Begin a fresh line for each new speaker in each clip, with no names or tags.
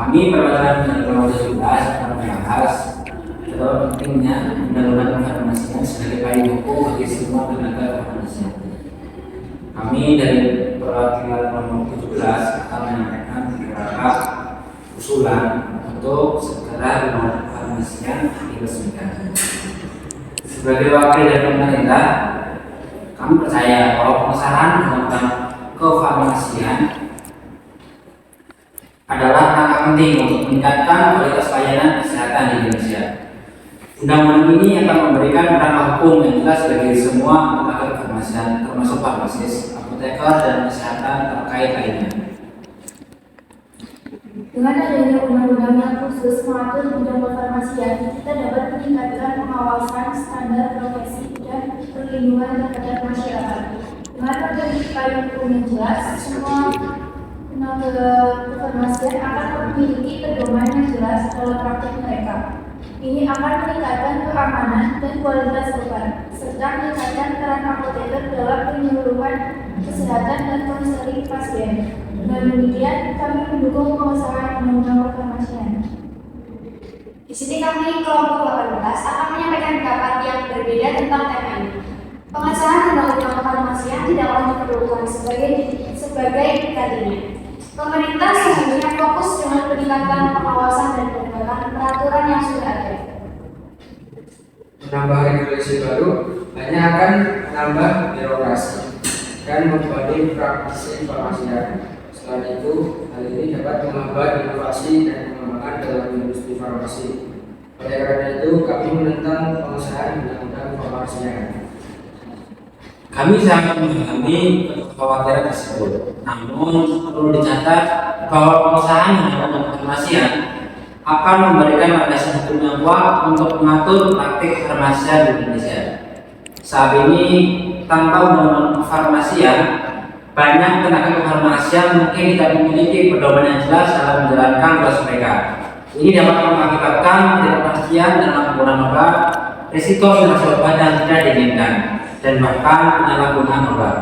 Kami perwakilan Kelompok 17 akan membahas betapa pentingnya undang-undang kefarmasian sebagai payung hukum bagi semua tenaga kefarmasian. Kami dari perwakilan Kelompok 17 akan menyampaikan beberapa usulan untuk segera undang-undang kefarmasian diresmikan. Sebagai wakil dari pemerintah, kami percaya bahwa pengesahan undang-undang kefarmasian adalah langkah penting untuk meningkatkan kualitas layanan kesehatan di Indonesia. Undang-undang ini akan memberikan kerangka hukum yang jelas bagi semua tenaga kefarmasian, termasuk farmasis, apoteker, dan kesehatan terkait lainnya.
Dengan adanya undang-undang yang khusus mengatur bidang kefarmasian, kita dapat meningkatkan pengawasan, standar profesi, dan perlindungan terhadap masyarakat. Dengan adanya payung hukum yang jelas, semua tenaga kefarmasian akan memiliki pedoman yang jelas dalam praktik mereka. Ini akan meningkatkan keamanan dan kualitas obat, serta meningkatkan peran apoteker dalam penyuluhan kesehatan dan konseling pasien. Dengan demikian, kami mendukung pengesahan undang-undang kefarmasian.
Di sini kami kelompok 18 akan menyampaikan pendapat yang berbeda tentang tema ini. Pengesahan undang-undang kefarmasian tidaklah diperlukan sebagai tadinya. Pemerintah seharusnya fokus dengan peningkatan pengawasan dan penegakan peraturan yang sudah ada.
Menambah regulasi baru hanya akan menambah birokrasi dan membebani praktisi kefarmasian. Selain itu, hal ini dapat menghambat inovasi dan pengembangan dalam industri farmasi. Oleh karena itu, kami menentang pengesahan undang-undang kefarmasian.
Kami sangat memahami kekhawatiran tersebut, namun perlu dicatat bahwa pengesahan undang-undang kefarmasian akan memberikan landasan hukum yang kuat untuk mengatur praktik kefarmasian di Indonesia. Saat ini, tanpa undang-undang kefarmasian, banyak tenaga kefarmasian mungkin tidak memiliki pedoman yang jelas dalam menjalankan tugas mereka. Ini dapat mengakibatkan ketidakpastian dalam penggunaan obat, risiko interaksi obat yang tidak diinginkan, dan bahkan penyalahgunaan obat.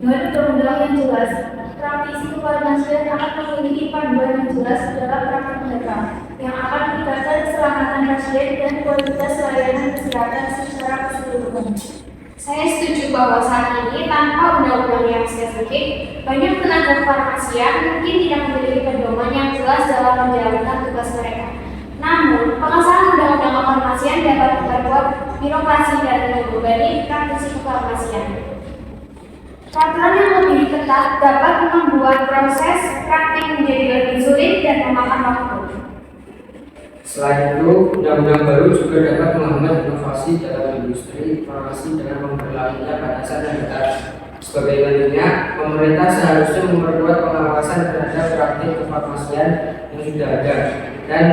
Dengan undang-undang yang jelas, praktisi kefarmasian akan memiliki panduan yang jelas dalam praktik mereka, yang akan meningkatkan keselamatan pasien dan kualitas layanan kesehatan secara keseluruhan.
Saya setuju bahwa saat ini tanpa undang-undang yang spesifik, banyak tenaga kefarmasian mungkin tidak memiliki pedoman yang jelas dalam menjalankan tugas mereka. Namun, pengesahan undang-undang kefarmasian dapat memperkuat birokrasi dan membebani praktisi kefarmasian. Peraturan yang lebih ketat dapat membuat proses praktik menjadi lebih sulit dan memakan waktu.
Selain itu, undang-undang baru juga dapat menghambat inovasi dalam industri farmasi dengan memperlakukannya batasan yang ketat. Sebagai gantinya, pemerintah seharusnya memperkuat pengawasan terhadap praktik kefarmasian yang sudah ada dan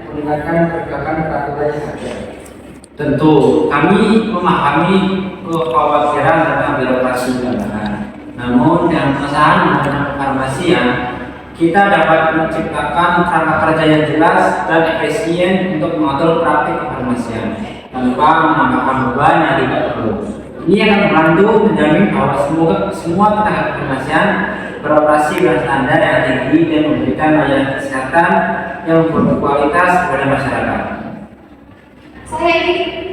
meningkatkan penegakan peraturan yang ada.
Tentu, kami memahami kekhawatiran tentang birokrasi tambahan. Namun, dengan pengesahan undang-undang kefarmasian, kita dapat menciptakan kerangka kerja yang jelas dan efisien untuk mengatur praktik kefarmasian tanpa menambahkan beban yang tidak perlu. Ini akan membantu menjamin bahwa semua tenaga kefarmasian beroperasi dengan standar yang tinggi dan memberikan layanan kesehatan yang berkualitas kepada masyarakat.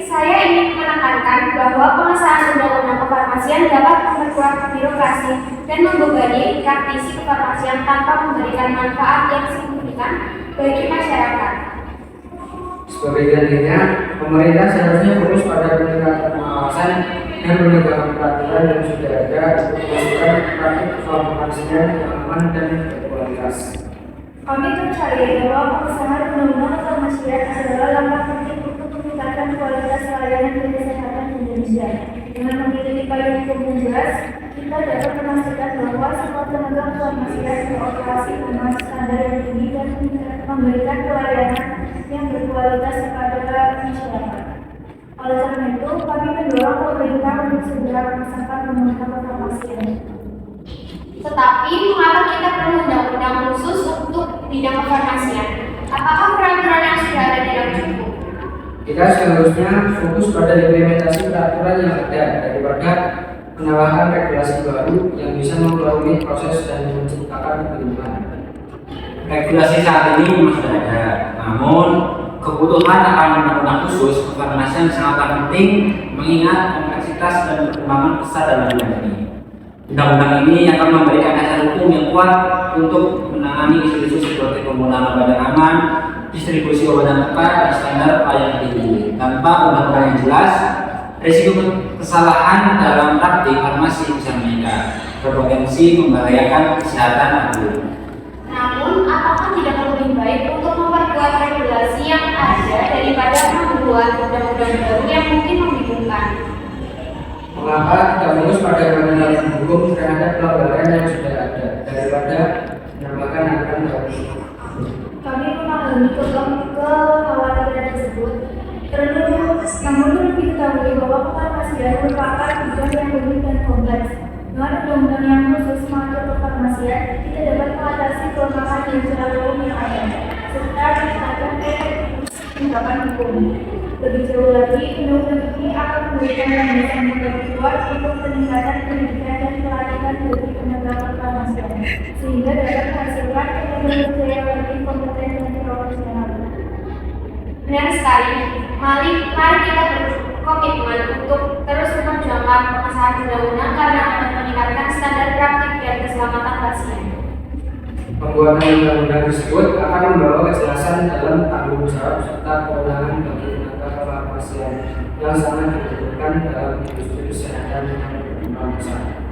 Saya ingin menekankan bahwa pengesahan undang-undang kefarmasian dapat memperkuat birokrasi dan membebani praktisi kefarmasian tanpa memberikan manfaat yang signifikan bagi masyarakat.
Sebagai gantinya, pemerintah seharusnya fokus pada peningkatan pengawasan dan penegakan peraturan yang sudah ada untuk memastikan praktik kefarmasian yang aman dan berkualitas.
Kami percaya bahwa pengesahan undang-undang kefarmasian adalah langkah penting untuk meningkatkan kualitas layanan kesehatan di Indonesia. Dengan memiliki payung hukum yang jelas, kita dapat memastikan bahwa semua tenaga kefarmasian beroperasi dengan standar yang tinggi dan memberikan pelayanan yang berkualitas kepada masyarakat. Oleh karena itu, kami mendorong pemerintah untuk segera mengesahkan undang-undang kefarmasian.
Tetapi, mengapa kita perlu undang-undang bidang kefarmasian. Apakah peraturan yang sudah ada tidak cukup?
Kita seharusnya fokus pada implementasi peraturan yang ada daripada penambahan regulasi baru yang bisa memperoleh proses dan menciptakan kebingungan.
Regulasi saat ini memang sudah ada, namun kebutuhan akan undang-undang khusus kefarmasian sangat penting mengingat kompleksitas dan perkembangan besar dalam bidang ini. Undang-undang ini akan memberikan dasar hukum yang kuat untuk menangani isu-isu seperti penggunaan obat yang aman, distribusi obat yang tepat, dan standar pelayanan tinggi. Tanpa undang-undang yang jelas, risiko kesalahan dalam praktik farmasi bisa meningkat, berpotensi membahayakan kesehatan publik.
Namun, apakah tidak lebih baik untuk memperkuat regulasi yang ada daripada membuat undang-undang baru yang mungkin membingungkan?
Mengapa tidak fokus pada penegakan hukum terhadap pelanggaran yang sudah ada daripada menambahkan aturan baru?
Kami memahami kekhawatiran tersebut. Namun perlu diketahui bahwa kefarmasian merupakan bidang yang rumit dan kompleks. Dengan undang-undang yang khusus mengatur kefarmasian, kita dapat mengatasi kelemahan yang terlalu rumit yang ada, serta meningkatkan tindakan hukum. Lebih jauh lagi, undang-undang ini akan memberikan landasan yang lebih kuat untuk peningkatan pendidikan dan pelatihan bagi penegak kefarmasian, sehingga dapat menghasilkan tenaga yang lebih kompeten dan profesional.
Benar sekali. Mari kita berkomitmen untuk terus memperjuangkan pengesahan undang-undang karena akan meningkatkan standar praktik dan keselamatan pasien.
Pembuatan undang-undang tersebut akan membawa kejelasan dalam tanggung jawab serta kewenangan bagi tenaga kefarmasian yang sangat dibutuhkan dalam industri kesehatan yang berkembang besar.